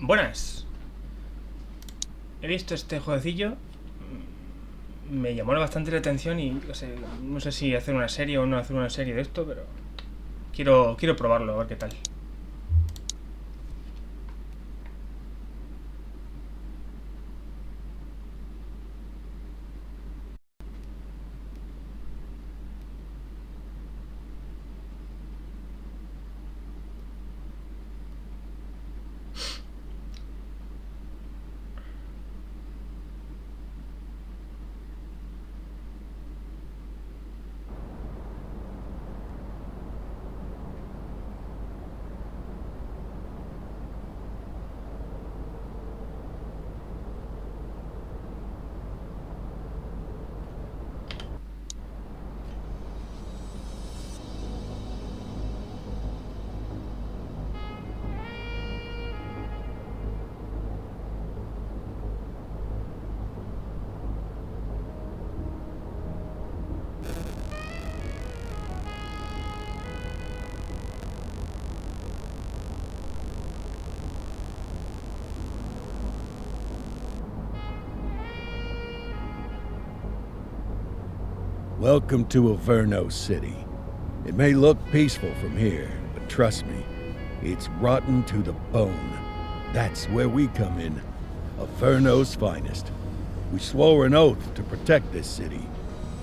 Buenas. He visto este jueguecillo. Me llamó bastante la atención y no sé si hacer una serie o no hacer una serie de esto, pero quiero probarlo, a ver qué tal. Welcome to Averno City. It may look peaceful from here, but trust me, it's rotten to the bone. That's where we come in. Averno's finest. We swore an oath to protect this city,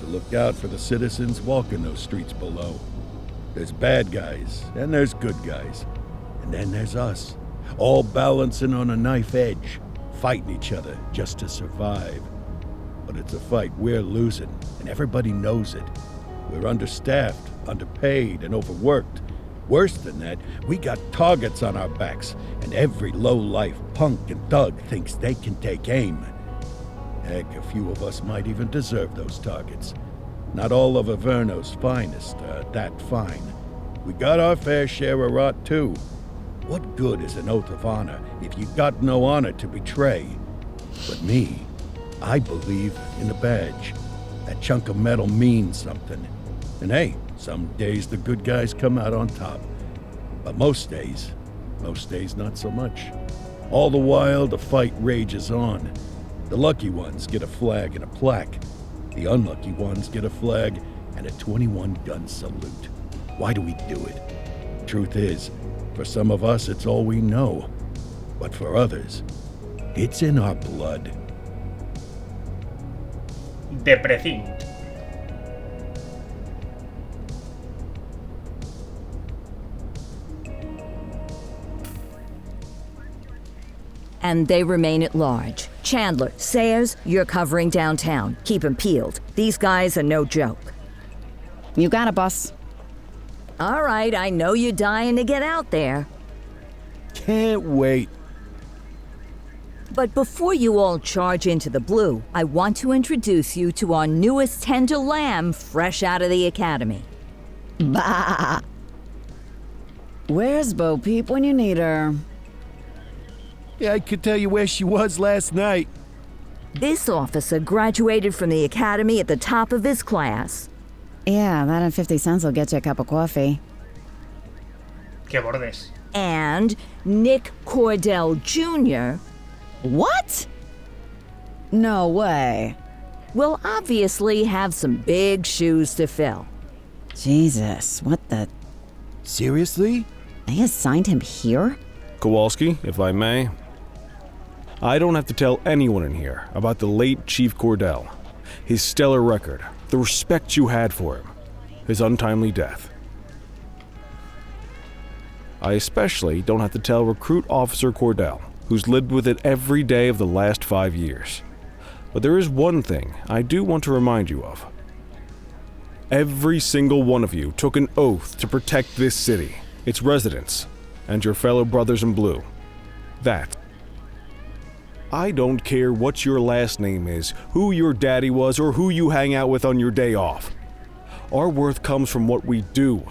to look out for the citizens walking those streets below. There's bad guys, and there's good guys. And then there's us, all balancing on a knife edge, fighting each other just to survive. But it's a fight we're losing, and everybody knows it. We're understaffed, underpaid, and overworked. Worse than that, we got targets on our backs, and every low-life punk and thug thinks they can take aim. Heck, a few of us might even deserve those targets. Not all of Averno's finest are that fine. We got our fair share of rot, too. What good is an oath of honor if you got no honor to betray? But me, I believe in the badge. That chunk of metal means something. And hey, some days the good guys come out on top. But most days not so much. All the while, the fight rages on. The lucky ones get a flag and a plaque. The unlucky ones get a flag and a 21-gun salute. Why do we do it? Truth is, for some of us, it's all we know. But for others, it's in our blood. De Precinct. And they remain at large. Chandler, Sayers, you're covering downtown. Keep 'em peeled. These guys are no joke. You got it, boss. All right, I know you're dying to get out there. Can't wait. But before you all charge into the blue, I want to introduce you to our newest tender lamb fresh out of the academy. Bah! Where's Bo Peep when you need her? Yeah, I could tell you where she was last night. This officer graduated from the academy at the top of his class. Yeah, that and 50 cents will get you a cup of coffee. Que bordes. And Nick Cordell Jr. What? No way. will obviously have some big shoes to fill. Jesus, what the... Seriously? They assigned him here? Kowalski, if I may. I don't have to tell anyone in here about the late Chief Cordell, his stellar record, the respect you had for him, his untimely death. I especially don't have to tell Recruit Officer Cordell, who's lived with it every day of the last 5 years. But there is one thing I do want to remind you of. Every single one of you took an oath to protect this city, its residents, and your fellow brothers in blue. That. I don't care what your last name is, who your daddy was, or who you hang out with on your day off. Our worth comes from what we do,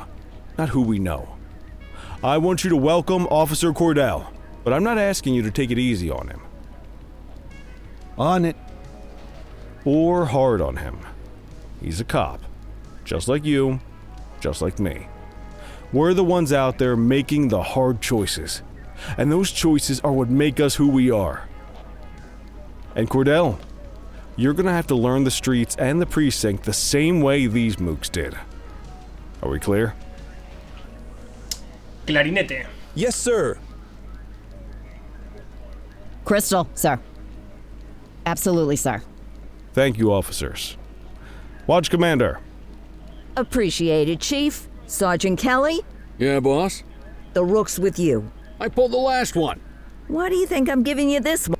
not who we know. I want you to welcome Officer Cordell, but I'm not asking you to take it easy on him. On it. Or hard on him. He's a cop. Just like you, just like me. We're the ones out there making the hard choices. And those choices are what make us who we are. And Cordell, you're gonna have to learn the streets and the precinct the same way these mooks did. Are we clear? Clarinete. Yes, sir. Crystal, sir. Absolutely, sir. Thank you, officers. Watch Commander. Appreciated, Chief. Sergeant Kelly, Yeah, boss? the rook's with you. I pulled the last one. Why do you think I'm giving you this one?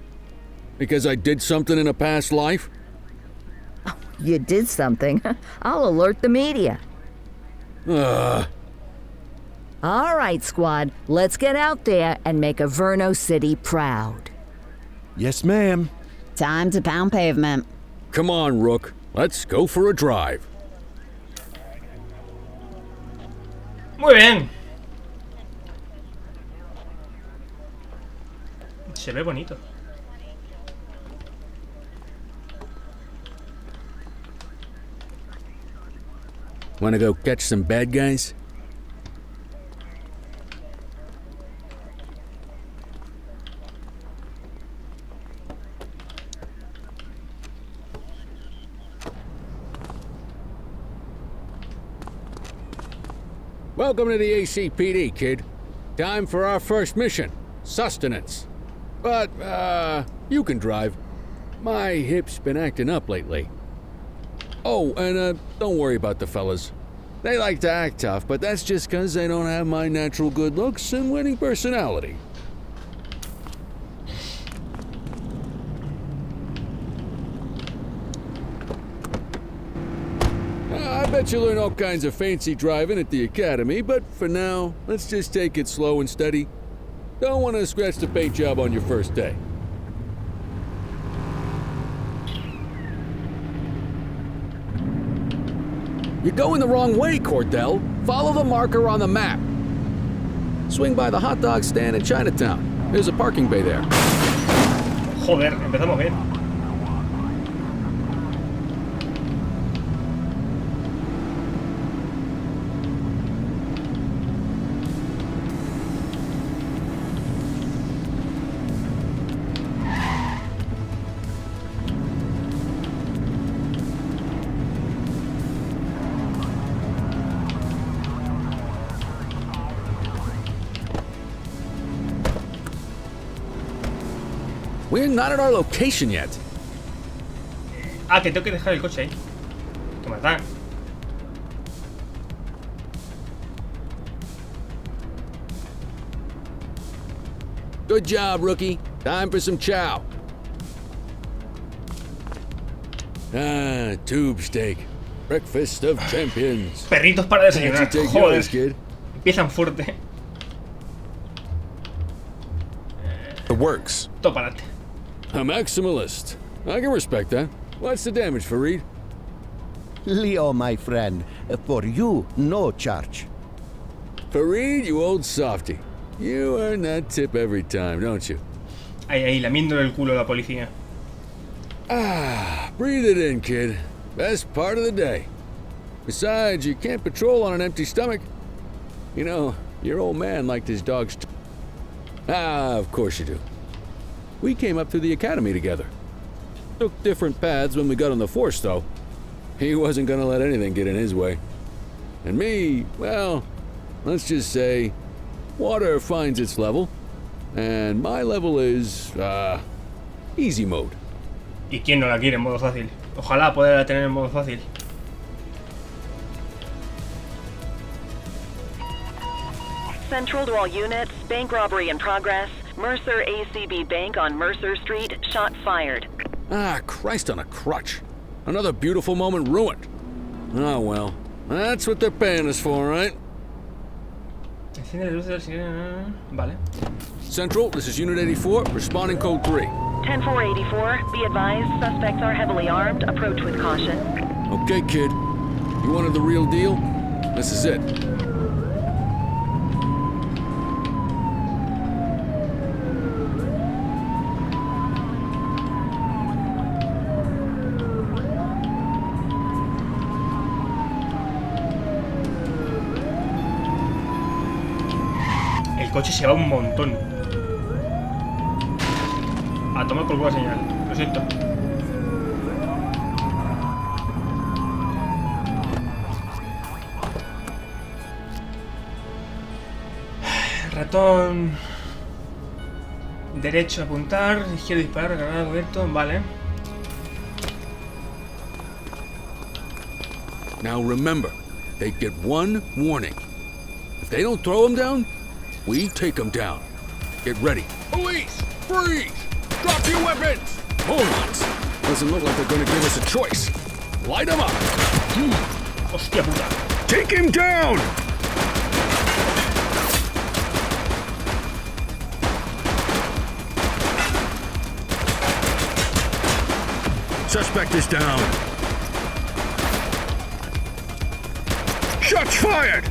Because I did something in a past life? You did something. I'll alert the media. All right, squad. Let's get out there and make Averno City proud. Yes, ma'am. Time to pound pavement. Come on, Rook. Let's go for a drive. Muy bien. Se ve bonito. Wanna go catch some bad guys? Welcome to the ACPD, kid. Time for our first mission, sustenance. But, you can drive. My hip's been acting up lately. Oh, and, don't worry about the fellas. They like to act tough, but that's just 'cause they don't have my natural good looks and winning personality. I bet you learn all kinds of fancy driving at the academy, but for now, let's just take it slow and steady. Don't want to scratch the paint job on your first day. You're going the wrong way, Cordell. Follow the marker on the map. Swing by the hot dog stand in Chinatown. There's a parking bay there. Joder, empezamos bien. We're not at our location yet. Ah, que tengo que dejar el coche ahí. Que matar. Good job, rookie. Time for some chow. Ah, tube steak. Breakfast of champions. Perritos para Can't you desayunar. take Joder. yours, kid? Empiezan fuerte. The works. Todo para adelante. A maximalist. I can respect that. What's the damage, Fareed? Leo, my friend, for you, no charge. Fareed, you old softy. You earn that tip every time, don't you? Ahí, lamiéndole el culo a la policía. Ah, breathe it in, kid. Best part of the day. Besides, you can't patrol on an empty stomach. You know, your old man liked his dogs of course you do. We came up through the academy together. Took different paths when we got on the force, though. He wasn't gonna let anything get in his way. And me, well, let's just say, water finds its level, and my level is, easy mode. ¿Y quién no la quiere en modo fácil? Ojalá poderla tener en modo fácil. Central to all units, bank robbery in progress. Mercer ACB Bank on Mercer Street, shot fired. Ah, Christ on a crutch. Another beautiful moment ruined. Oh well, that's what they're paying us for, right? Enciende la luz de la sirena. Vale. Central, this is Unit 84, responding code 3. 10-484, be advised, suspects are heavily armed. Approach with caution. Okay, kid. You wanted the real deal? This is it. El coche se va un montón. A tomar por culo la señal. Lo siento. Ratón derecho apuntar, izquierdo disparar, recargar cubierto, vale. Now remember, they get one warning. If they don't throw them down, we take them down. Get ready. Police! Freeze! Drop your weapons! Hold on. Doesn't look like they're gonna give us a choice. Light them up! Hostia puta. Take him down! Suspect is down. Shots fired!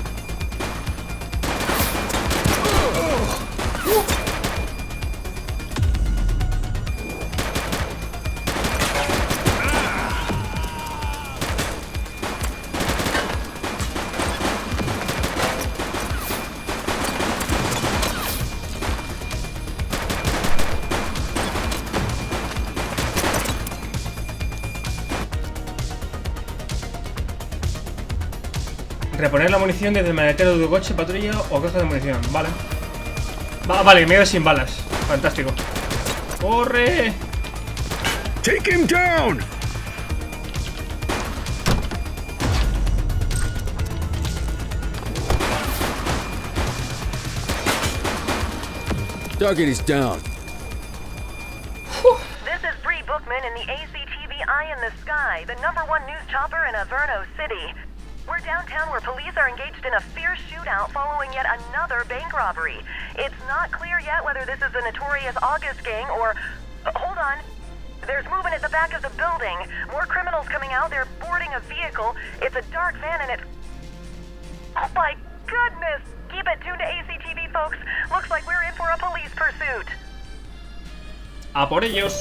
Reponer la munición desde el maletero de tu coche, patrulla o caja de munición. Vale. Vale, me quedo sin balas. Fantástico. ¡Corre! Take him down! Target is down. This is Bree Bookman in the ACTV Eye in the Sky, the #1 news chopper in Averno City. We're downtown where police are engaged in a fierce shootout following yet another bank robbery. It's not clear yet whether this is the notorious August gang or... hold on. There's movement at the back of the building. More criminals coming out. They're boarding a vehicle. It's a dark van and it... oh my goodness! Keep it tuned to ACTV, folks. Looks like we're in for a police pursuit. A por ellos.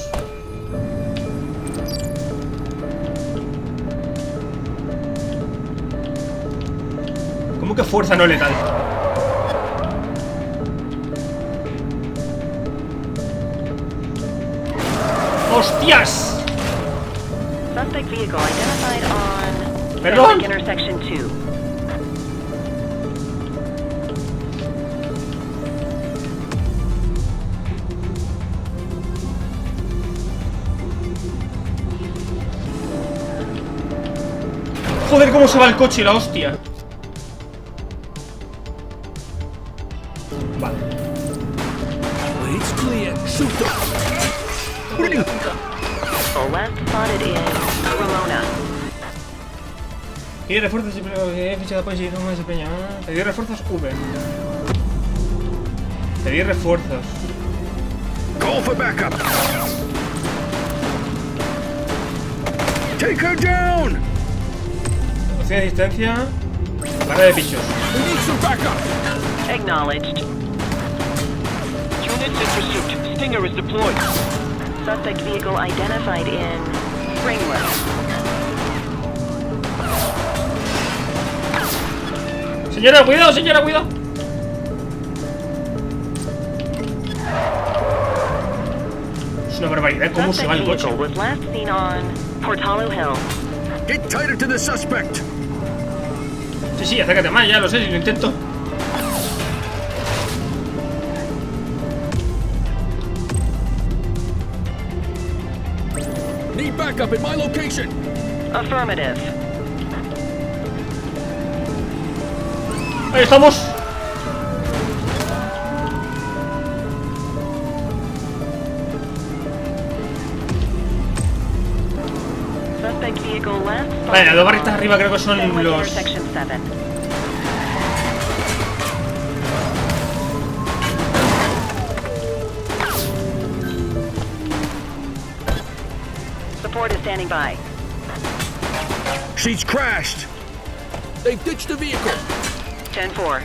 ¿Cómo que fuerza no letal? ¡Hostias! Suspect vehicle identified on Perdón. intersection 2. Joder, cómo se va el coche, la hostia. Vale. It's clear. Shoot them. Last spotted in Ramona. Pedir refuerzos y ficha de apoyo y no me desempeña. Pedir refuerzos V. Pedir refuerzos. Call for backup. Take her down. Opción de distancia. Barra de pichos. We need some backup. Acknowledged. Units in pursuit. Stinger is deployed. Suspect vehicle identified in Springwood. Señora, cuidado, señora, cuidado. Es una barbaridad cómo se va el coche. Was last seen on Portalo Hill. Get tighter to the suspect. Sí, sí, acércate más, ya lo sé, si lo intento. Need backup in my location. Affirmative. Ahí estamos. Suspect vehicle last spotted Vale, las dos barritas arriba creo que son Fenwick los... intersection 7. Support is standing by. She's crashed. They've ditched the vehicle. 10-4.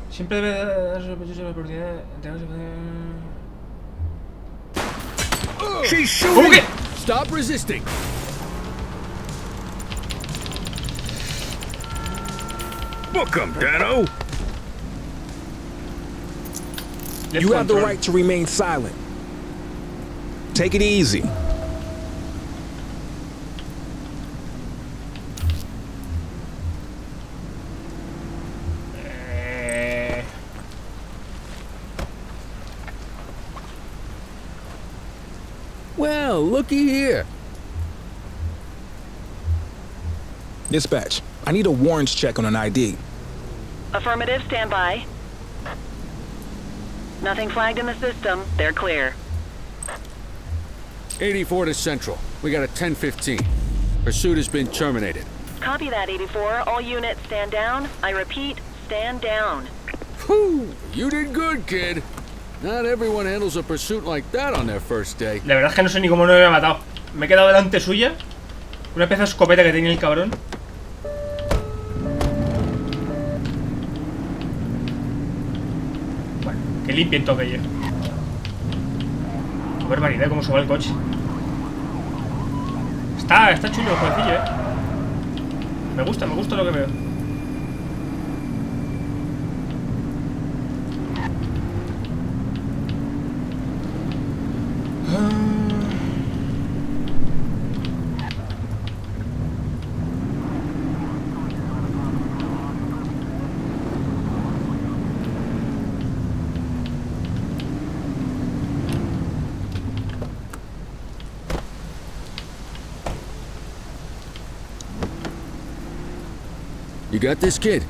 Siempre debe dar sospechoso la oportunidad de entregarse. She's shooting. ¿Cómo que? Stop resisting. Book 'em, Dano. Left You have the control. right to remain silent. Take it easy. Well, looky here. Dispatch, I need a warrants check on an ID. Affirmative, stand by. Nothing flagged in the system. They're clear. 84 to Central. We got a 1015. Pursuit has been terminated. Copy that, 84. All units stand down. I repeat, stand down. Whew, you did good, kid. Not everyone handles a pursuit like that on their first day. La verdad es que no sé ni cómo no me había matado. Me he quedado delante suya. Una pieza de escopeta que tenía el cabrón. Bueno, que limpien todo aquello. Qué barbaridad cómo se va el coche. Está chulo el jueguecillo, Me gusta lo que veo. You got this, kid?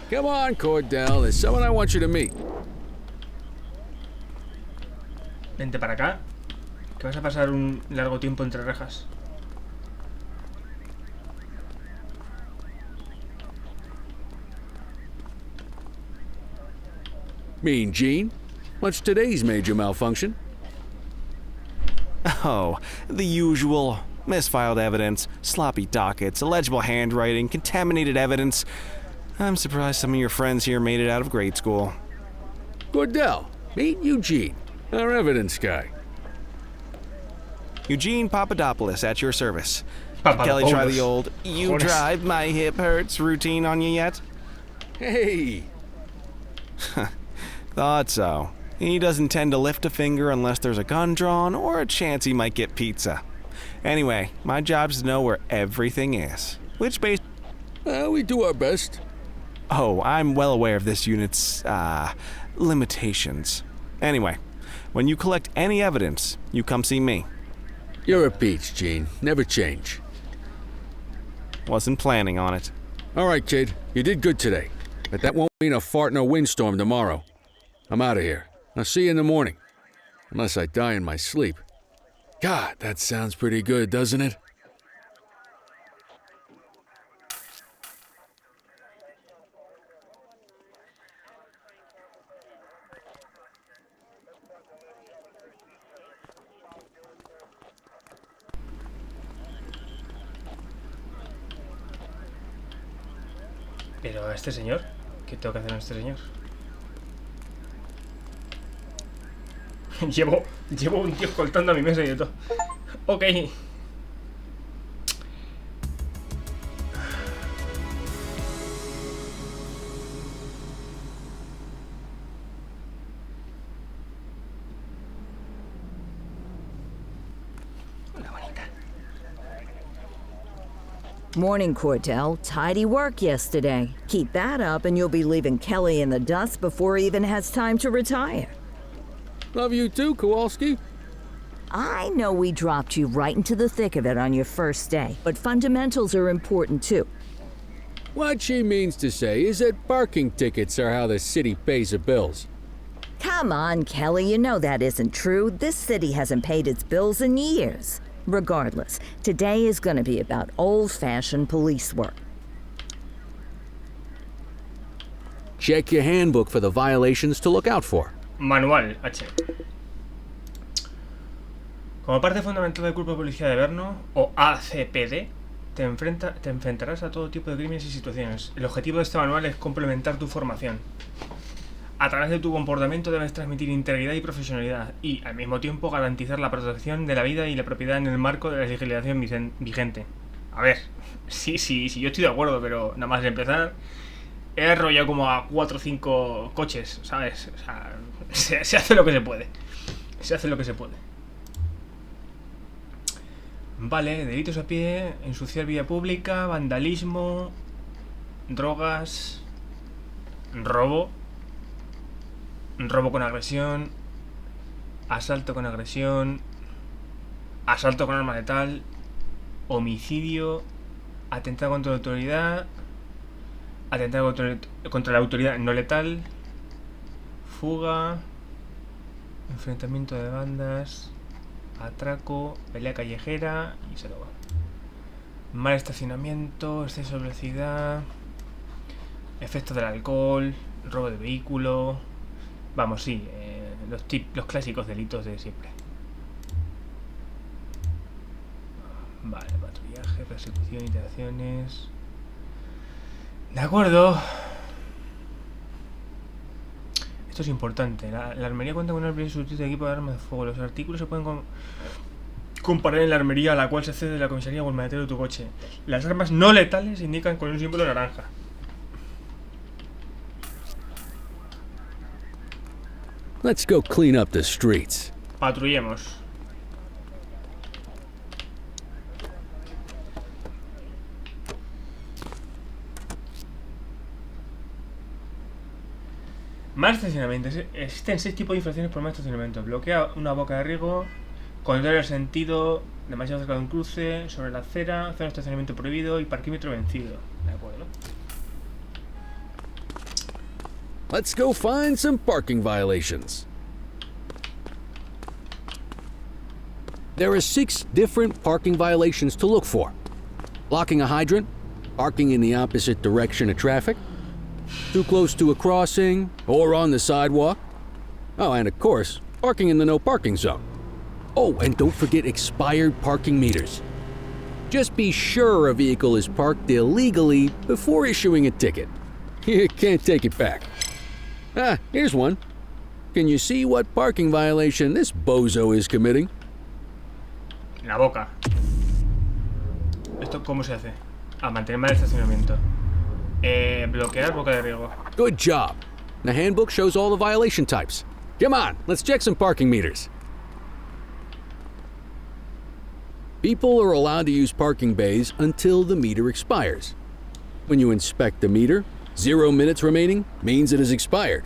Come on, Cordell. There's someone I want you to meet. Vente para acá, que vas a pasar un largo tiempo entre rejas. Mean Gene? What's today's major malfunction? Oh, the usual. Misfiled evidence, sloppy dockets, illegible handwriting, contaminated evidence. I'm surprised some of your friends here made it out of grade school. Cordell, meet Eugene, our evidence guy. Eugene Papadopoulos at your service. Did Kelly try the old "you drive, my hip hurts" routine on you yet? Hey! Thought so. He doesn't tend to lift a finger unless there's a gun drawn or a chance he might get pizza. Anyway, my job's to know where everything is. Which base... We do our best. Oh, I'm well aware of this unit's, limitations. Anyway, when you collect any evidence, you come see me. You're a peach, Gene. Never change. Wasn't planning on it. All right, kid. You did good today. But that won't mean a fart in a windstorm tomorrow. I'm out of here. I'll see you in the morning. Unless I die in my sleep. God, that sounds pretty good, doesn't it? Pero a este señor, ¿qué tengo que hacer a este señor? llevo un tío escoltando a mi mesa y de todo. Ok. Morning, Cordell. Tidy work yesterday. Keep that up and you'll be leaving Kelly in the dust before he even has time to retire. Love you too, Kowalski. I know we dropped you right into the thick of it on your first day, but fundamentals are important too. What she means to say is that parking tickets are how the city pays the bills. Come on, Kelly, you know that isn't true. This city hasn't paid its bills in years. Regardless, today is going to be about old-fashioned police work. Check your handbook for the violations to look out for. Manual, H. Como parte fundamental del cuerpo de policía de Brno, o ACPD, te enfrentarás a todo tipo de crímenes y situaciones. El objetivo de este manual es complementar tu formación. A través de tu comportamiento debes transmitir integridad y profesionalidad y, al mismo tiempo, garantizar la protección de la vida y la propiedad en el marco de la legislación vigente. A ver, sí, yo estoy de acuerdo, pero nada más de empezar, he arrollado como a 4 o 5 coches, ¿sabes? O sea, se hace lo que se puede. Se hace lo que se puede. Vale, delitos a pie, ensuciar vía pública, vandalismo, drogas, robo con agresión, asalto con agresión, asalto con arma letal, homicidio, atentado contra la autoridad, atentado contra la autoridad no letal, fuga, enfrentamiento de bandas, atraco, pelea callejera y se lo va. Mal estacionamiento, exceso de velocidad, efecto del alcohol, robo de vehículo. Vamos, sí, los clásicos delitos de siempre. Vale, patrullaje, persecución, interacciones. De acuerdo. Esto es importante. La armería cuenta con un amplio surtido de equipo de armas de fuego. Los artículos se pueden comparar en la armería a la cual se accede de la comisaría o el maletero de tu coche. Las armas no letales se indican con un símbolo naranja. Let's go clean up the streets. Patrullemos. Mal estacionamiento. Existen 6 tipos de infracciones por mal estacionamiento. Bloquea una boca de riego, contrario al sentido, demasiado cerca de un cruce, sobre la acera, zona de estacionamiento prohibido y parquímetro vencido. De acuerdo. Let's go find some parking violations. There are 6 different parking violations to look for. Blocking a hydrant, parking in the opposite direction of traffic, too close to a crossing, or on the sidewalk. Oh, and of course, parking in the no parking zone. Oh, and don't forget expired parking meters. Just be sure a vehicle is parked illegally before issuing a ticket. You can't take it back. Ah, here's one. Can you see what parking violation this bozo is committing? La boca. ¿Esto cómo se hace? Mantener mal el estacionamiento. Bloquear boca de riego. Good job. The handbook shows all the violation types. Come on, let's check some parking meters. People are allowed to use parking bays until the meter expires. When you inspect the meter, 0 minutes remaining means it has expired.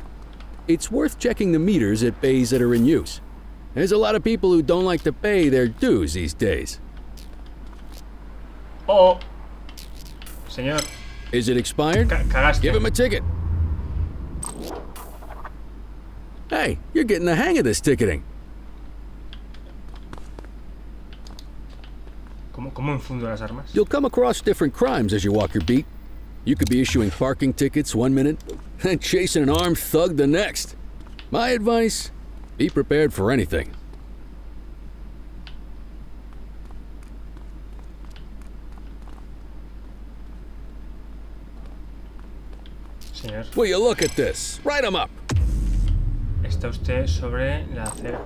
It's worth checking the meters at bays that are in use. There's a lot of people who don't like to pay their dues these days. Oh, señor. Is it expired? Cagaste. Give him a ticket. Hey, you're getting the hang of this ticketing. ¿Cómo enfundo las armas? You'll come across different crimes as you walk your beat. You could be issuing parking tickets 1 minute and chasing an armed thug the next. My advice, be prepared for anything. Señor. Will you look at this? Write 'em up. Está usted sobre la acera.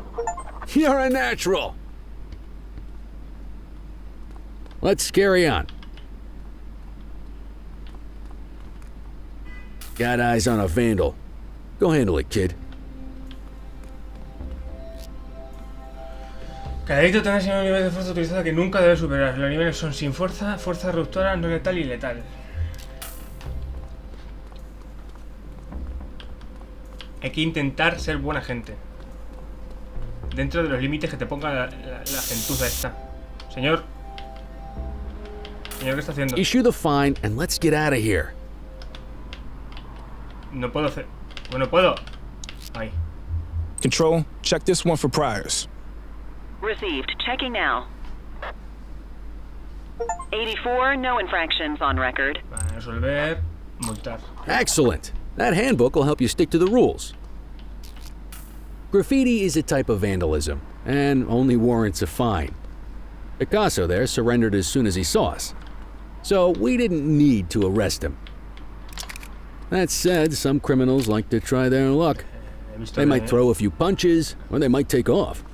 You're a natural. Let's carry on. Got eyes on a vandal. Go handle it, kid. Cada delito tendrá un nivel de fuerza utilizada que nunca debe superar. Los niveles son sin fuerza, fuerza reductora, no letal y letal. Hay que intentar ser buena gente. Dentro de los límites que te ponga la gentuza esta. Señor. Señor, ¿qué está haciendo? Issue the fine and let's get out of here. No puedo hacer... Bueno, puedo. Ahí. Control, check this one for priors. Received. Checking now. 84, no infractions on record. Vale, resolver. Multar. Excellent. That handbook will help you stick to the rules. Graffiti is a type of vandalism. and only warrants a fine. Picasso there surrendered as soon as he saw us, so we didn't need to arrest him. That said, some criminals like to try their luck. They might throw a few punches, or they might take off.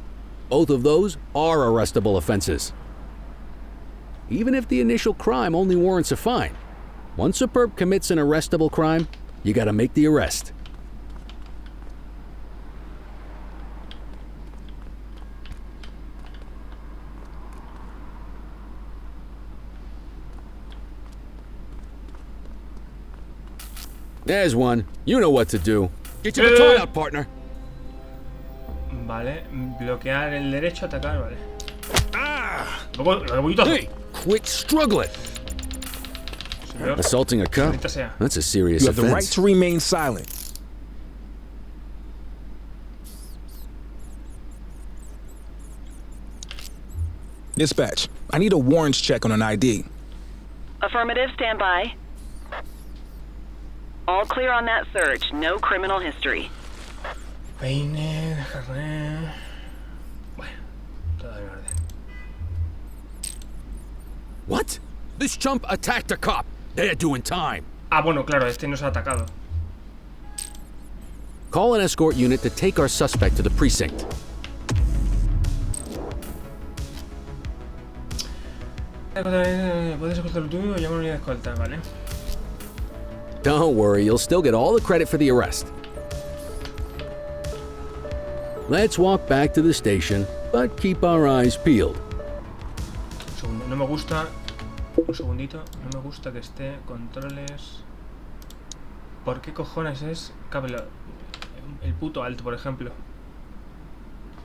Both of those are arrestable offenses. Even if the initial crime only warrants a fine, once a perp commits an arrestable crime, you gotta make the arrest. There's one. You know what to do. Get your baton out, partner. Vale, bloquear el derecho, atacar, vale. Hey, quit struggling. Señor, Assaulting a cop? maldita sea. That's a serious You have offense. the right to remain silent. Dispatch, I need a warrants check on an ID. Affirmative, stand by. All clear on that search. No criminal history. Peine, carnet. Bueno, todo en orden. What? This chump attacked a cop. They're doing time. Ah, bueno, claro, este nos ha atacado. Call an escort unit to take our suspect to the precinct. Puedes escoltar lo tuyo o llamar a una unidad de escolta, vale. Don't worry, you'll still get all the credit for the arrest. Let's walk back to the station, but keep our eyes peeled. Un segundo, no me gusta. Un segundito, no me gusta que esté controles. ¿Por qué cojones es cable? El puto alto, por ejemplo.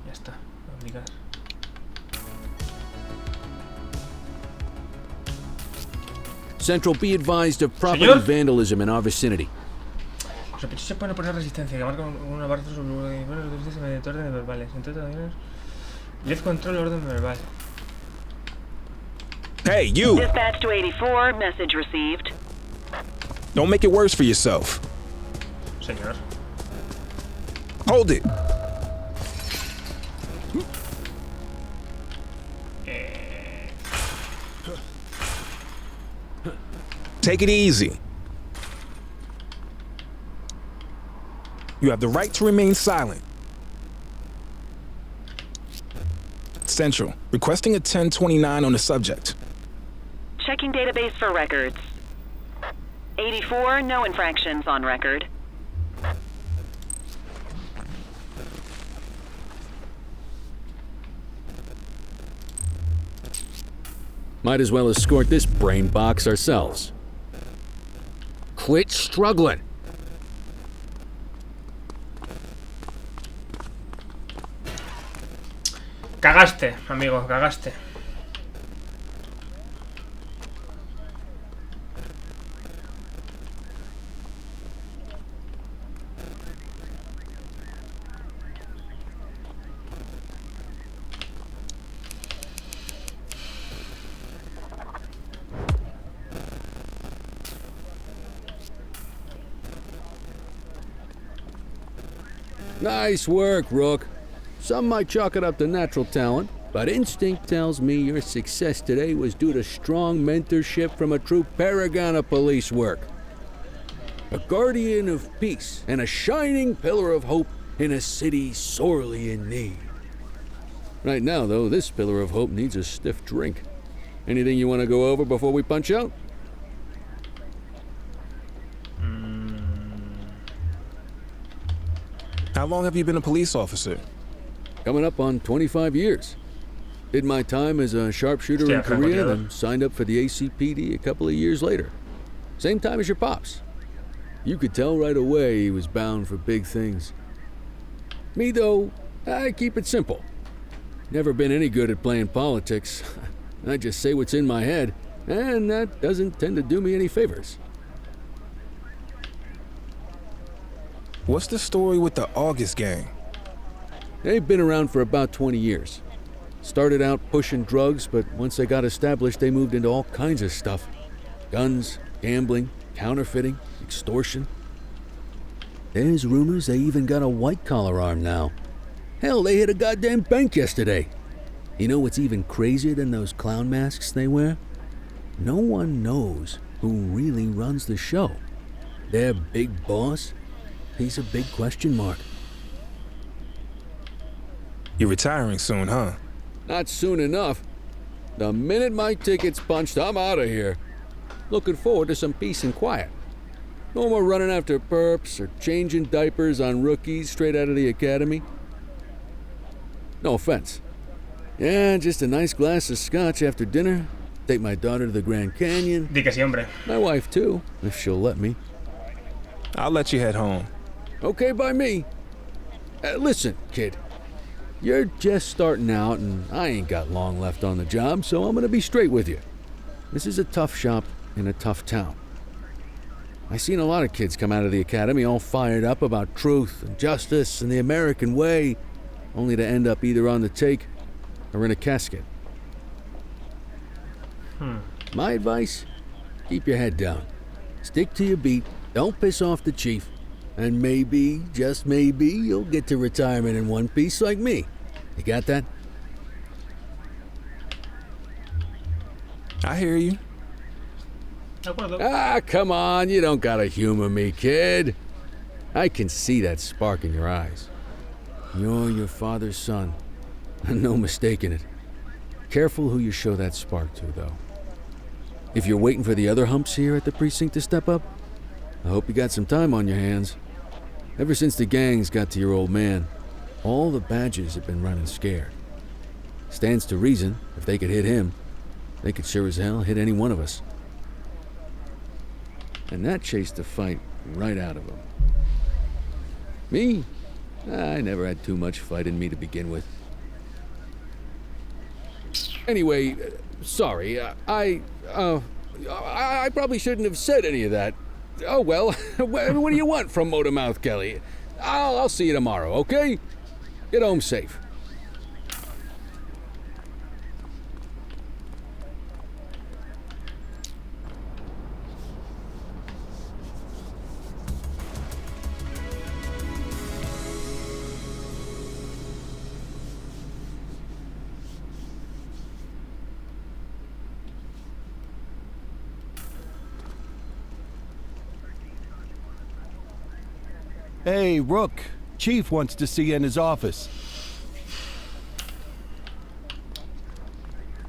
Ya está, voy a aplicar. Central, be advised of property Señor. vandalism in our vicinity. Los sospechosos pueden oponer resistencia, que marcan una barra sobre bueno, los dices mediante órdenes verbales. Entre otras órdenes, Lev control orden verbal. Hey, you! Dispatch to 84, message received. Don't make it worse for yourself. Señor. Hold it. Take it easy. You have the right to remain silent. Central, requesting a 1029 on the subject. Checking database for records. 84, no infractions on record. Might as well escort this brain box ourselves. Quit struggling. Cagaste, amigo, cagaste. Nice work, Rook. Some might chalk it up to natural talent, but instinct tells me your success today was due to strong mentorship from a true paragon of police work. A guardian of peace and a shining pillar of hope in a city sorely in need. Right now, though, this pillar of hope needs a stiff drink. Anything you want to go over before we punch out? How long have you been a police officer? Coming up on 25 years. Did my time as a sharpshooter in Korea, then signed up for the ACPD a couple of years later. Same time as your pops. You could tell right away he was bound for big things. Me, though, I keep it simple. Never been any good at playing politics. I just say what's in my head, and that doesn't tend to do me any favors. What's the story with the August gang? They've been around for about 20 years. Started out pushing drugs, but once they got established, they moved into all kinds of stuff. Guns, gambling, counterfeiting, extortion. There's rumors they even got a white-collar arm now. Hell, they hit a goddamn bank yesterday. You know what's even crazier than those clown masks they wear? No one knows who really runs the show. Their big boss, he's a big question mark. You're retiring soon, huh? Not soon enough. The minute my ticket's punched, I'm out of here. Looking forward to some peace and quiet. No more running after perps or changing diapers on rookies straight out of the academy. No offense. Yeah, just a nice glass of scotch after dinner. Take my daughter to the Grand Canyon. Di que sí, hombre. My wife, too, if she'll let me. I'll let you head home. Okay by me. Listen, kid. You're just starting out, and I ain't got long left on the job, so I'm gonna be straight with you. This is a tough shop in a tough town. I seen a lot of kids come out of the academy all fired up about truth and justice and the American way, only to end up either on the take or in a casket. My advice? Keep your head down. Stick to your beat, don't piss off the chief, and maybe, just maybe, you'll get to retirement in one piece like me. You got that? I hear you. De acuerdo. Ah, come on, you don't gotta humor me, kid. I can see that spark in your eyes. You're your father's son. No mistaking it. Careful who you show that spark to, though. If you're waiting for the other humps here at the precinct to step up, I hope you got some time on your hands. Ever since the gangs got to your old man, all the badges have been running scared. Stands to reason, if they could hit him, they could sure as hell hit any one of us. And that chased the fight right out of him. Me? I never had too much fight in me to begin with. Anyway, sorry, I probably shouldn't have said any of that. Oh well, what do you want from Motormouth Kelly? I'll see you tomorrow, okay? Get home safe. Hey, Rook. Chief wants to see you in his office.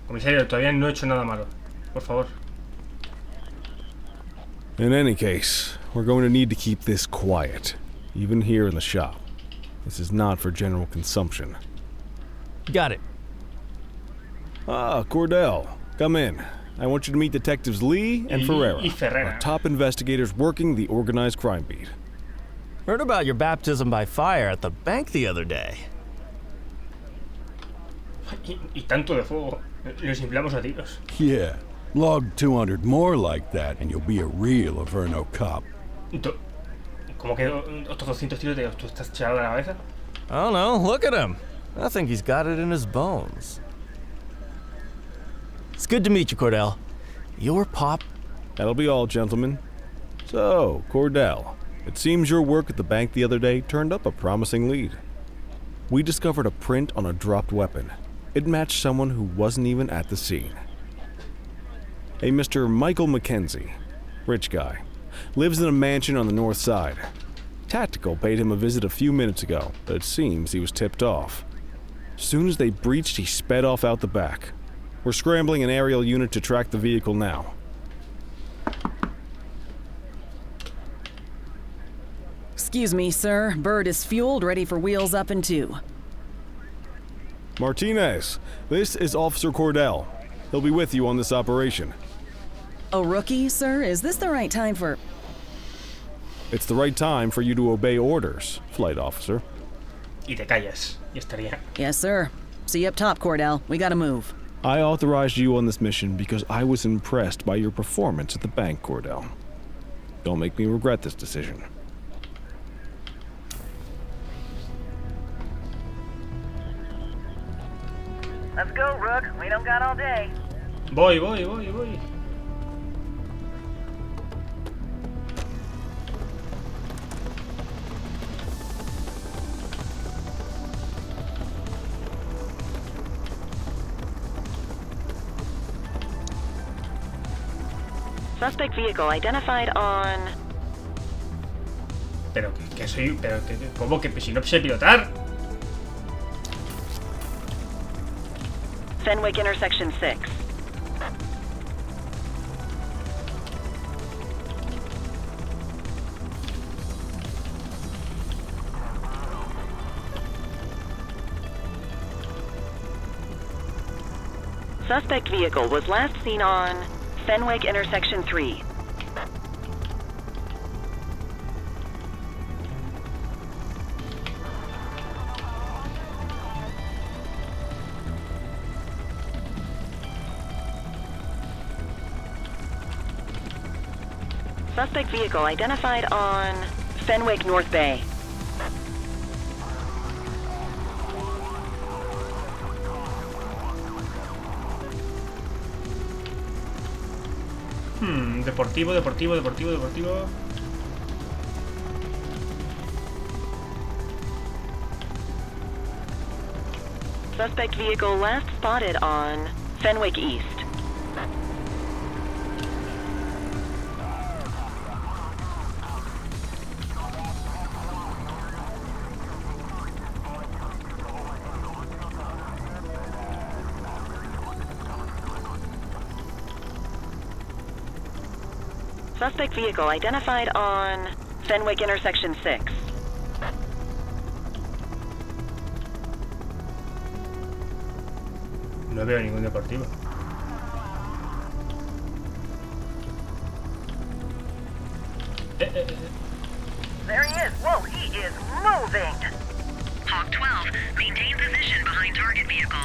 Comisario, todavía no he hecho nada malo. Por favor. In any case, we're going to need to keep this quiet, even here in the shop. This is not for general consumption. Got it. Ah, Cordell, come in. I want you to meet Detectives Lee and Ferreira, our top investigators working the organized crime beat. Heard about your baptism by fire at the bank the other day. Y tanto de fuego. Los inflamos a tiros. Yeah. Log 200 more like that, and you'll be a real Averno cop. ¿Cómo que otros 200 tiros de tú estás echado de la cabeza? I don't know, look at him. I think he's got it in his bones. It's good to meet you, Cordell. Your pop... That'll be all, gentlemen. So, Cordell, it seems your work at the bank the other day turned up a promising lead. We discovered a print on a dropped weapon. It matched someone who wasn't even at the scene. A Mr. Michael Mackenzie, rich guy, lives in a mansion on the north side. Tactical paid him a visit a few minutes ago, but it seems he was tipped off. Soon as they breached, he sped off out the back. We're scrambling an aerial unit to track the vehicle now. Excuse me, sir. Bird is fueled, ready for wheels up in 2. Martinez, this is Officer Cordell. He'll be with you on this operation. A rookie, sir? Is this the right time for... It's the right time for you to obey orders, Flight Officer. Y te callas. Y estaría. Yes, sir. See you up top, Cordell. We gotta move. I authorized you on this mission because I was impressed by your performance at the bank, Cordell. Don't make me regret this decision. Let's go, Rook. We don't got all day. Voy. Suspect vehicle identified on... Pero que soy... Pero que... ¿Cómo que si no sé pilotar? Fenwick intersection 6. Suspect vehicle was last seen on Fenwick intersection 3. Suspect vehicle identified on Fenwick North Bay. Deportivo. Suspect vehicle last spotted on Fenwick East. Suspect vehicle identified on Fenwick intersection 6. No veo ningún deportivo. There he is. Whoa, he is moving. Hawk 12, maintain position behind target vehicle.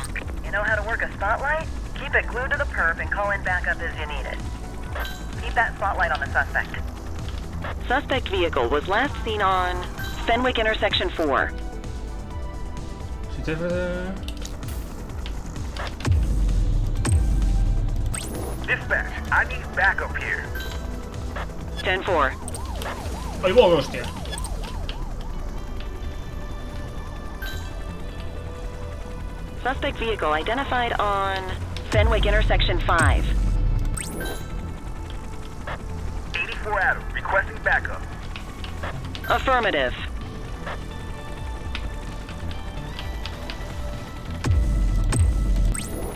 You know how to work a spotlight? Keep it glued to the perp and call in backup as you need it. Keep that spotlight on the suspect. Suspect vehicle was last seen on Fenwick intersection 4. Dispatch, I need backup here. 10-4. ¡Ay, bobo, hostia! Suspect vehicle identified on Fenwick intersection 5. 84 Adam, requesting backup. Affirmative.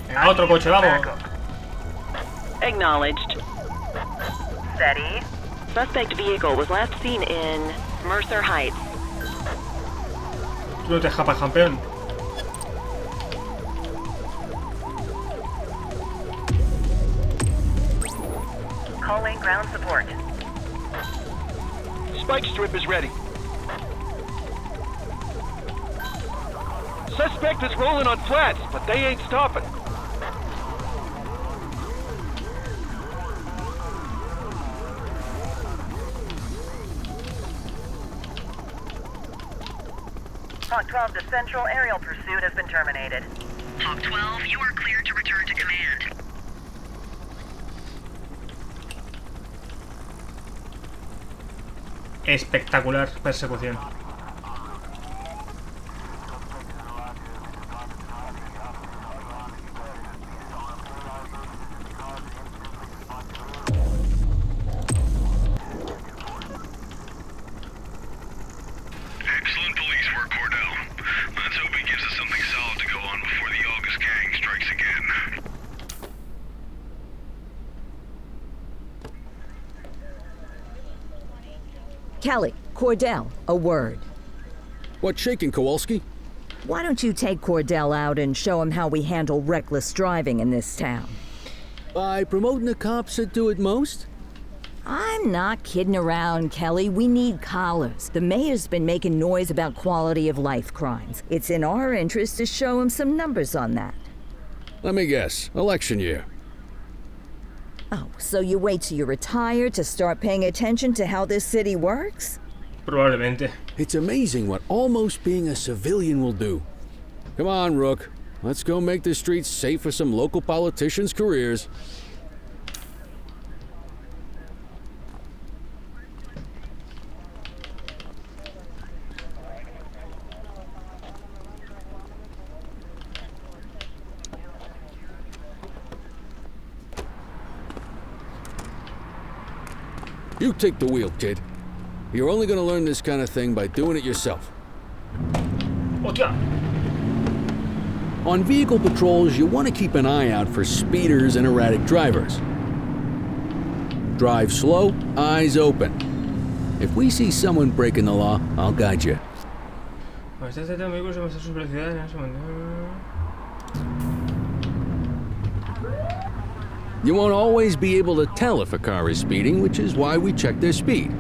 Venga, otro coche, vamos. Acknowledged. Steady. Suspect vehicle was last seen in Mercer Heights. Tú no te escapas, campeón. Calling ground support. Spike strip is ready. Suspect is rolling on flats, but they ain't stopping. Hawk 12 to Central, aerial pursuit has been terminated. Hawk 12, you are cleared to return to command. Espectacular persecución. Excellent police work, Cordell. Let's hope he gives us something solid to go on before the August gang strikes again. Kelly, Cordell, a word. What's shaking, Kowalski? Why don't you take Cordell out and show him how we handle reckless driving in this town? By promoting the cops that do it most? I'm not kidding around, Kelly. We need collars. The mayor's been making noise about quality of life crimes. It's in our interest to show him some numbers on that. Let me guess. Election year. Oh, so you wait till you retire to start paying attention to how this city works? Probablemente. It's amazing what almost being a civilian will do. Come on, Rook. Let's go make the streets safe for some local politicians' careers. You take the wheel, kid. You're only gonna learn this kind of thing by doing it yourself. ¡Hostia! On vehicle patrols, you want to keep an eye out for speeders and erratic drivers. Drive slow, eyes open. If we see someone breaking the law, I'll guide you. You won't always be able to tell if a car is speeding, which is why we check their speed.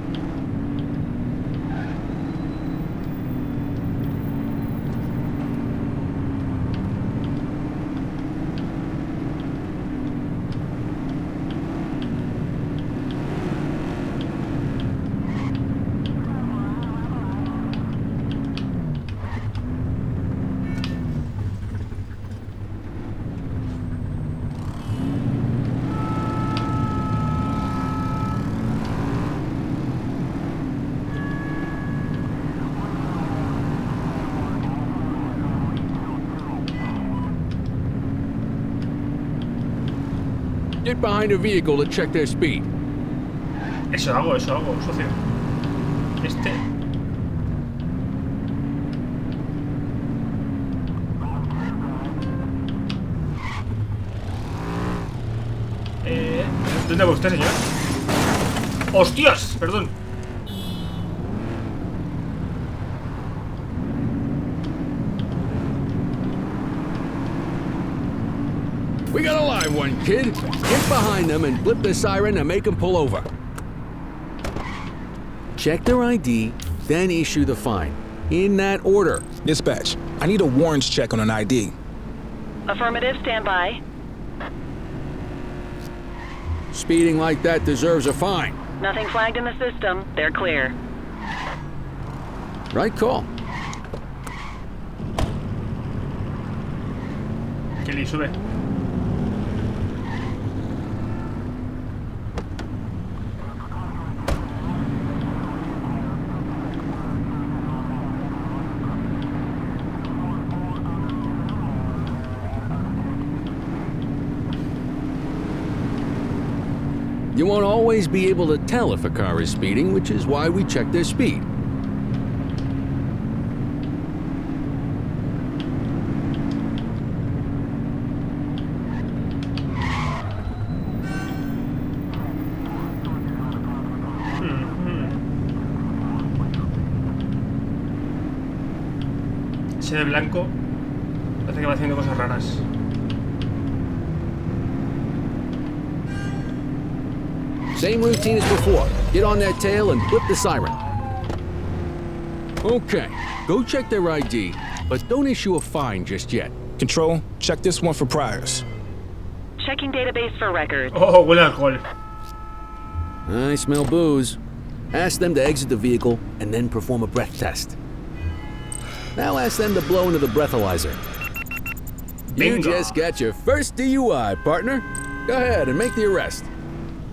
Get behind a vehicle to check their speed. Eso hago, socio. ¿Dónde va usted, señor? ¡Hostias! Perdón. We got a live one, kid. Get behind them and flip the siren to make them pull over. Check their ID, then issue the fine. In that order. Dispatch, I need a warrants check on an ID. Affirmative, stand by. Speeding like that deserves a fine. Nothing flagged in the system. They're clear. Right call. Kelly, sube. You won't always be able to tell if a car is speeding, which is why we check their speed. Ese de blanco parece que va haciendo cosas raras. Same routine as before. Get on their tail and flip the siren. Okay, go check their ID, but don't issue a fine just yet. Control, check this one for priors. Checking database for records. Oh, huele alcohol. I smell booze. Ask them to exit the vehicle and then perform a breath test. Now ask them to blow into the breathalyzer. You just got your first DUI, partner. Go ahead and make the arrest.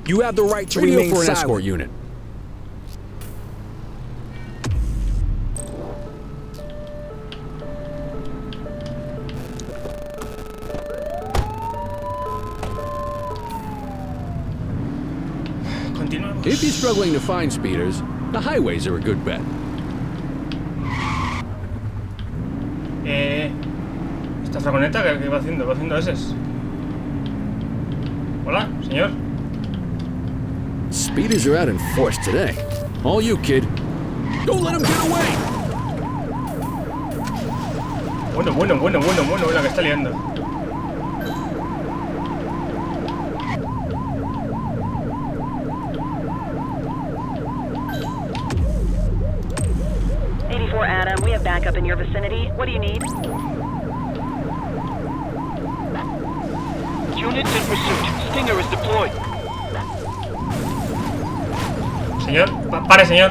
You have the right to Radio remain for an silent. escort unit. Continuemos. If you're struggling to find speeders, the highways are a good bet. Esta fragoneta que va haciendo eses. Hola, señor. Speeders are out in force today. All you, kid. Don't let them get away! Bueno, la que está liando. Adam, we have backup in your vicinity. What do you need? Units in pursuit. Stinger is deployed. Señor, pare, señor.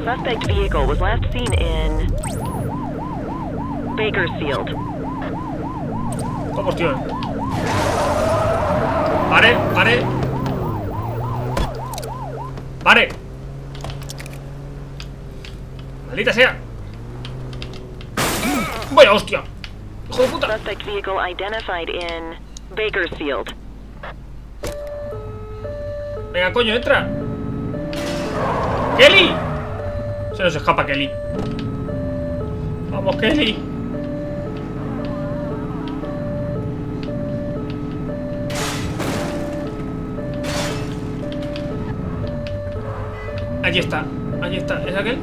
Suspect vehicle was last seen in Bakersfield. Vamos, tío. Pare. Maldita sea. Vaya hostia. Hijo de puta. Suspect vehicle identified in Bakersfield. Venga, coño, entra. ¡Kelly! Se nos escapa Kelly. Vamos, Kelly. Allí está. Allí está. ¿Es aquel?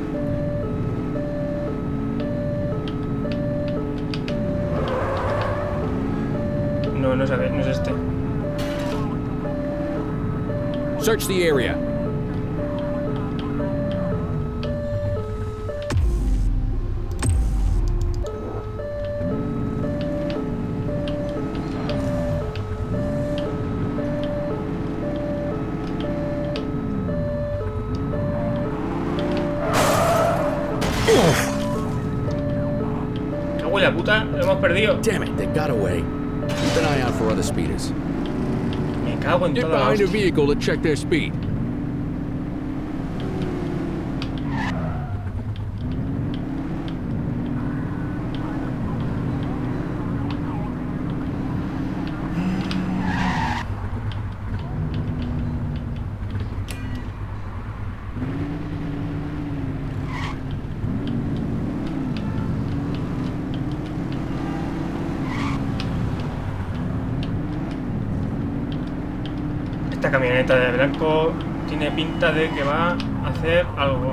No, no es aquel. No es este. Search the area. Cago en la puta, lo hemos perdido. Damn it, they got away. Keep an eye out for other speeders. Me cago en Get toda la behind a hostia. vehicle to check their speed. Esta camioneta de blanco tiene pinta de que va a hacer algo.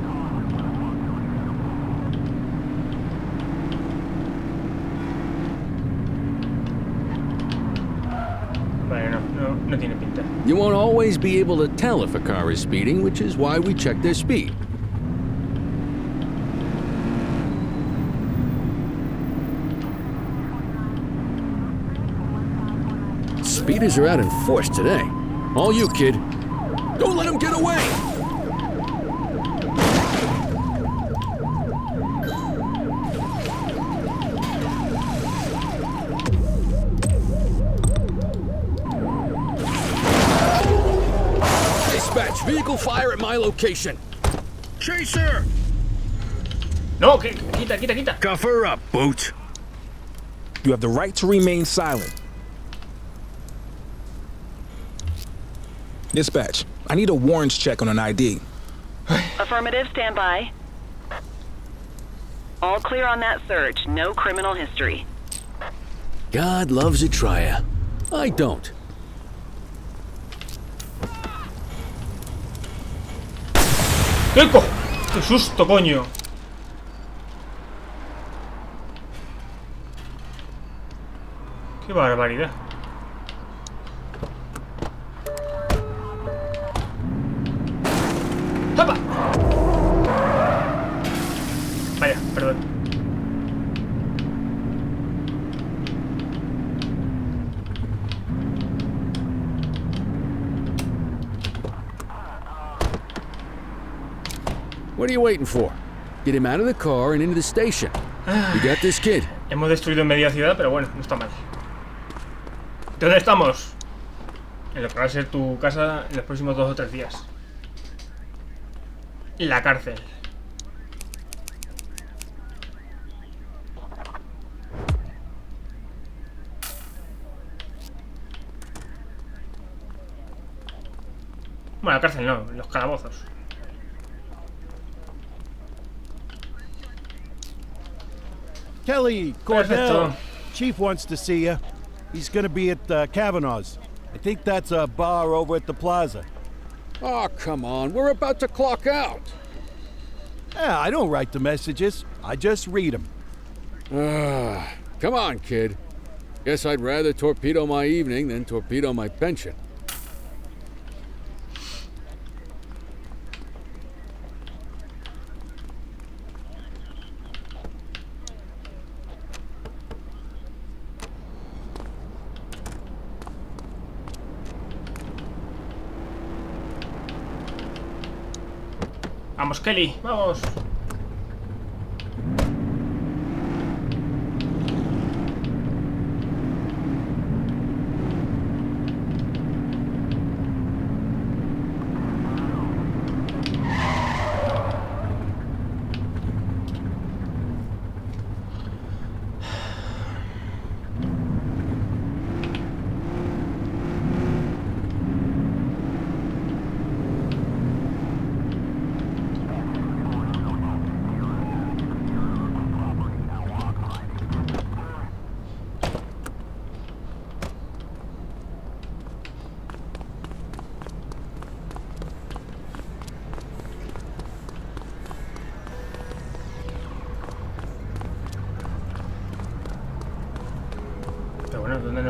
Vale, no tiene pinta. You won't always be able to tell if a car is speeding, which is why we check their speed. Speeders are out in force today. All you, kid. Don't let them get away! Dispatch, vehicle fire at my location. Chaser! No, quita. Cuff her up, Boot. You have the right to remain silent. Dispatch, I need a warrants check on an ID. Affirmative, stand by. All clear on that search. No criminal history. God loves a trier. I don't. ¡Eco! ¡Qué susto, coño! ¡Qué barbaridad! ¡Tapa! Vaya, perdón. What are you waiting for? Get him out of the car and into the station. You got this, kid? Hemos destruido media ciudad, pero bueno, no está mal. ¿Dónde estamos? En lo que va a ser tu casa en los próximos 2 o 3 días. La cárcel. Bueno, la cárcel no, los calabozos. Kelly, Cordell. Perfecto. Chief wants to see you. He's gonna be at Kavanaugh's. I think that's a bar over at the plaza. Oh, come on. We're about to clock out. Yeah, I don't write the messages. I just read them. Come on, kid. Guess I'd rather torpedo my evening than torpedo my pension. Vamos, Kelly, vamos.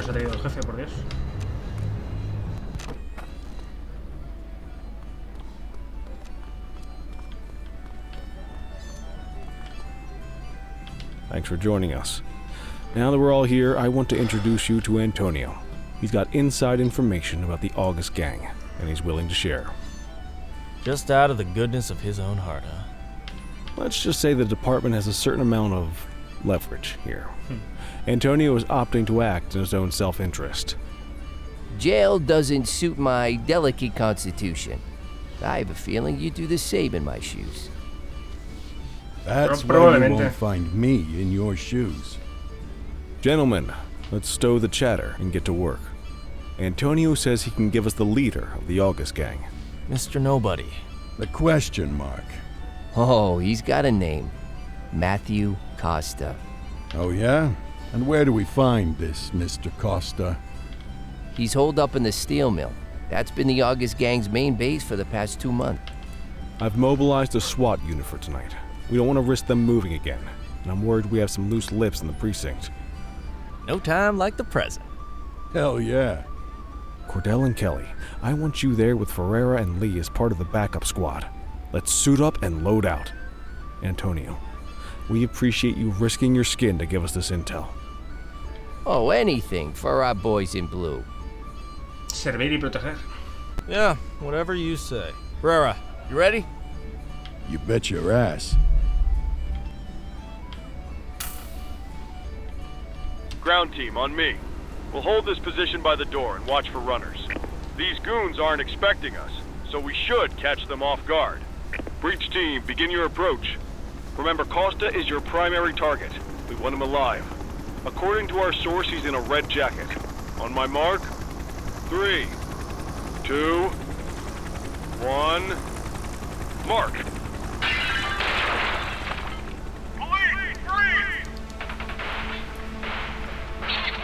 nos ha traído el jefe, por Dios. Thanks for joining us. Now that we're all here, I want to introduce you to Antonio. He's got inside information about the August gang, and he's willing to share. Just out of the goodness of his own heart, huh? Let's just say the department has a certain amount of leverage here. Antonio is opting to act in his own self-interest. Jail doesn't suit my delicate constitution. I have a feeling you'd do the same in my shoes. That's why you won't find me in your shoes. Gentlemen, let's stow the chatter and get to work. Antonio says he can give us the leader of the August gang. Mr. Nobody. The question mark. Oh, he's got a name. Matthew Costa. Oh yeah? And where do we find this Mr. Costa? He's holed up in the steel mill. That's been the August gang's main base for the past 2 months. I've mobilized a SWAT unit for tonight. We don't want to risk them moving again, and I'm worried we have some loose lips in the precinct. No time like the present. Hell yeah. Cordell and Kelly, I want you there with Ferreira and Lee as part of the backup squad. Let's suit up and load out. Antonio, we appreciate you risking your skin to give us this intel. Oh, anything for our boys in blue. Servir y proteger. Yeah, whatever you say. Ferreira, you ready? You bet your ass. Ground team, on me. We'll hold this position by the door and watch for runners. These goons aren't expecting us, so we should catch them off guard. Breach team, begin your approach. Remember, Costa is your primary target. We want him alive. According to our source, he's in a red jacket. On my mark, 3, 2, 1, mark. Police, freeze!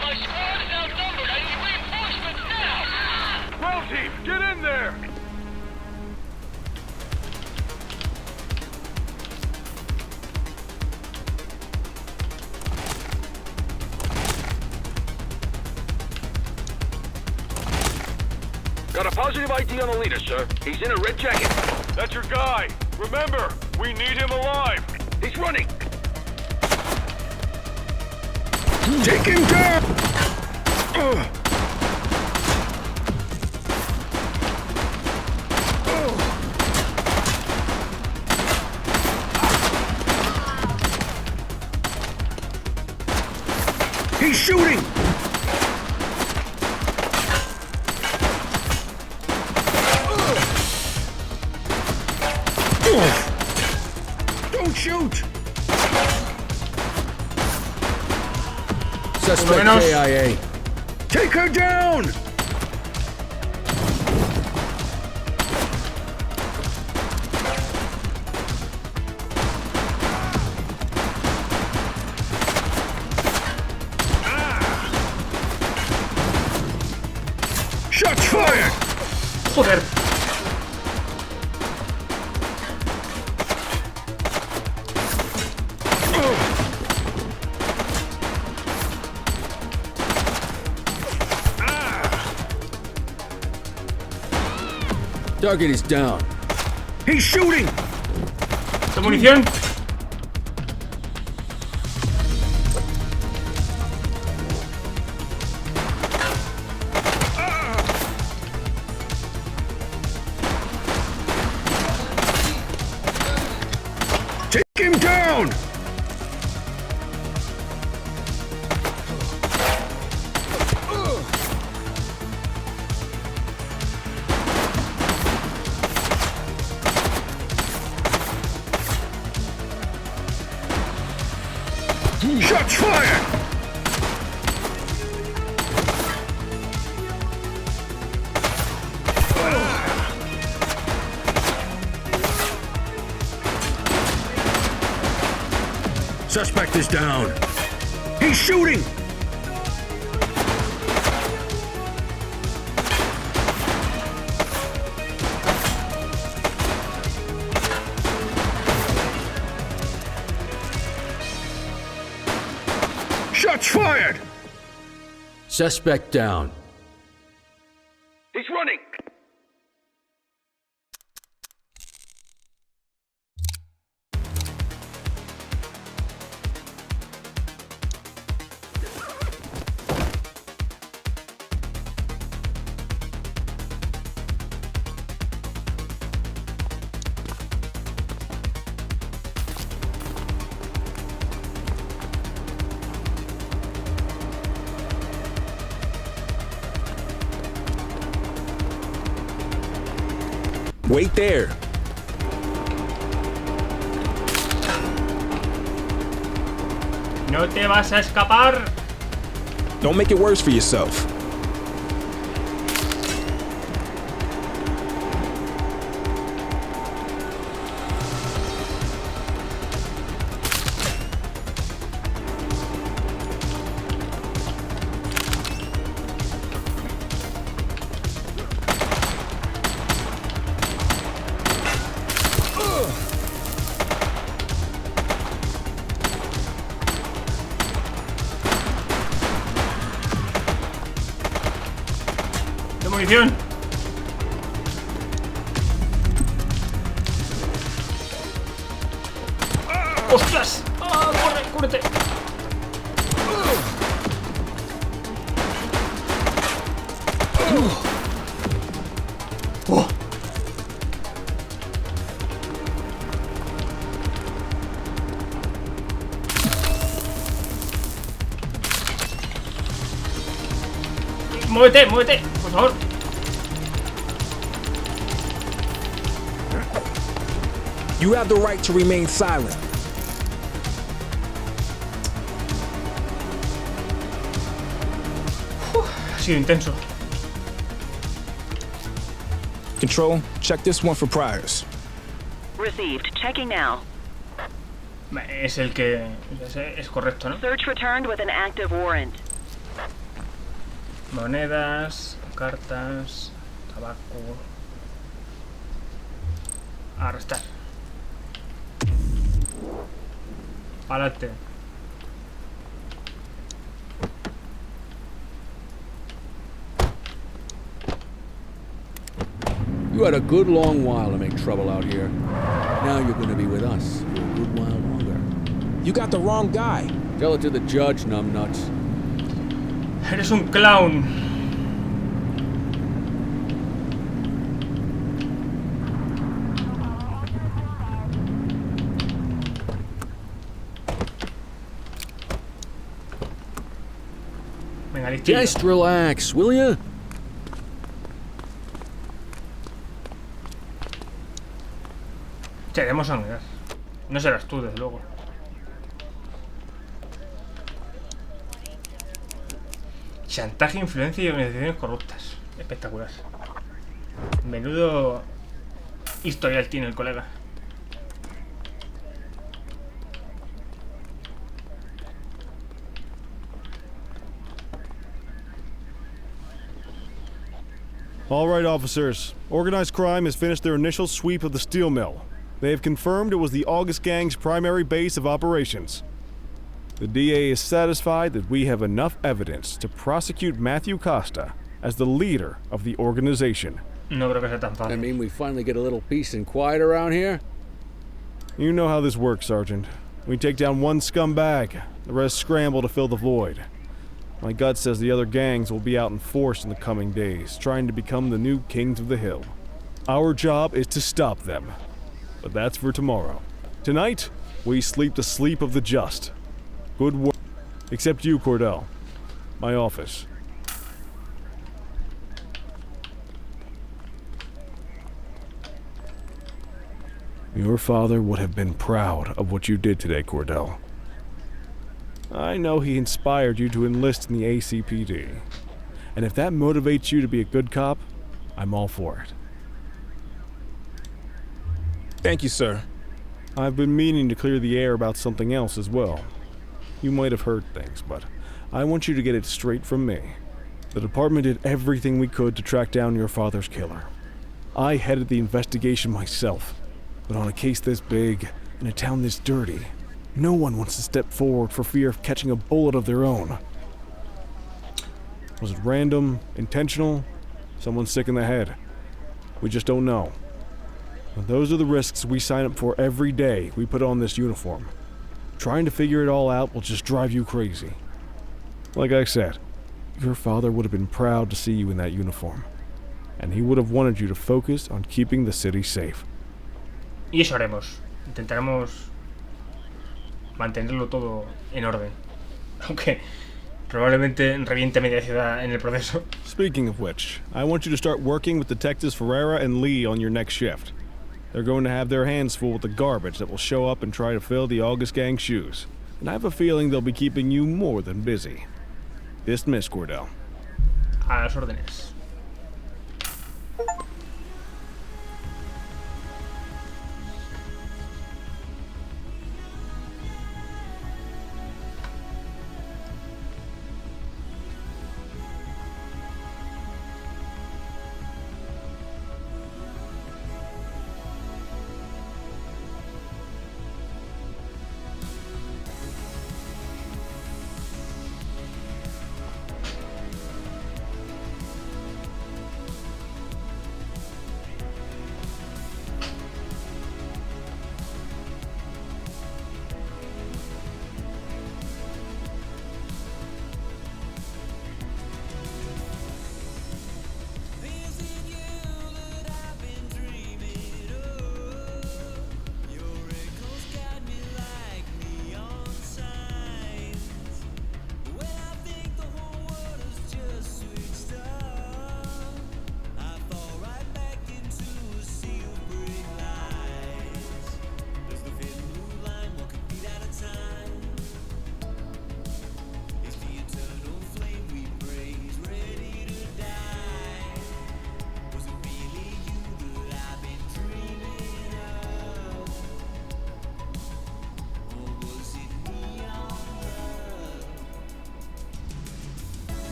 My squad is outnumbered. I need reinforcements now! Ground team, get in there! Got a positive ID on the leader, sir. He's in a red jacket. That's your guy. Remember, we need him alive. He's running. Take him down! He's shooting! Don't shoot! Suspect KIA. Take her down! Shots fired! Joder. Target is down. He's shooting! ¿Esta munición? Take him down! Shots fired! Suspect is down. He's shooting! Shots fired! Suspect down. He's running! Wait there. No te vas a escapar. Don't make it worse for yourself. Munición. ¡Ostras! ¡Ah, corre, cúrete! ¡Oh! ¡Muévete, muévete! Por favor. You have the right to remain silent. Ha sido intenso. Control, check this one for priors. Received. Checking now. Es el que... es correcto, ¿no? Search returned with an active warrant. Monedas, cartas, tabaco... Arrestar. Pa'lante. You had a good long while to make trouble out here. Now you're going to be with us for a good while longer. You got the wrong guy. Tell it to the judge, numbnuts. Eres un clown. Venga, listillo. Just relax, will ya? Te demos a mirar. No serás tú, desde luego. Chantaje, influencia y organizaciones corruptas. Espectacular. Menudo historial tiene el colega. All right, officers. Organized crime has finished their initial sweep of the steel mill. They have confirmed it was the August Gang's primary base of operations. The DA is satisfied that we have enough evidence to prosecute Matthew Costa as the leader of the organization. No creo que sea tan fácil. I mean, we finally get a little peace and quiet around here? You know how this works, Sergeant. We take down one scumbag, the rest scramble to fill the void. My gut says the other gangs will be out in force in the coming days, trying to become the new kings of the hill. Our job is to stop them. But that's for tomorrow. Tonight, we sleep the sleep of the just. Good work. Except you, Cordell. My office. Your father would have been proud of what you did today, Cordell. I know he inspired you to enlist in the ACPD. And if that motivates you to be a good cop, I'm all for it. Thank you, sir. I've been meaning to clear the air about something else as well. You might have heard things, but I want you to get it straight from me. The department did everything we could to track down your father's killer. I headed the investigation myself, but on a case this big, in a town this dirty, no one wants to step forward for fear of catching a bullet of their own. Was it random, intentional, someone sick in the head? We just don't know. And those are the risks we sign up for every day we put on this uniform. Trying to figure it all out will just drive you crazy. Like I said, your father would have been proud to see you in that uniform. And he would have wanted you to focus on keeping the city safe. Y eso haremos. Intentaremos mantenerlo todo en orden. Aunque probablemente reviente media ciudad en el proceso. Speaking of which, I want you to start working with Detectives Ferreira and Lee on your next shift. They're going to have their hands full with the garbage that will show up and try to fill the August Gang's shoes. And I have a feeling they'll be keeping you more than busy. Dismiss, Cordell. A las órdenes.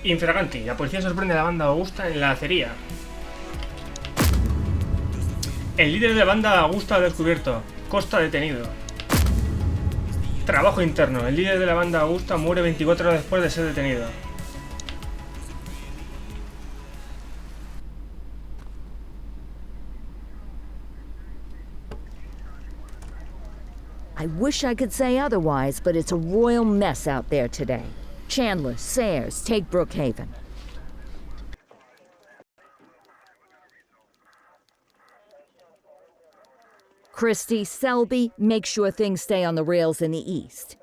Infraganti. La policía sorprende a la banda Augusta en la acería. El líder de la banda Augusta descubierto. Costa detenido. Trabajo interno. El líder de la banda Augusta muere 24 horas después de ser detenido. I wish I could say otherwise, but it's a royal mess out there today. Chandler, Sayers, take Brookhaven. Christie, Selby, make sure things stay on the rails in the east.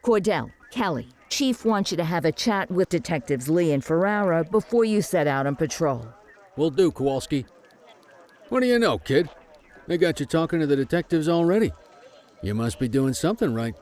Cordell, Kelly, Chief wants you to have a chat with Detectives Lee and Ferrara before you set out on patrol. Will do, Kowalski. What do you know, kid? They got you talking to the detectives already. You must be doing something right.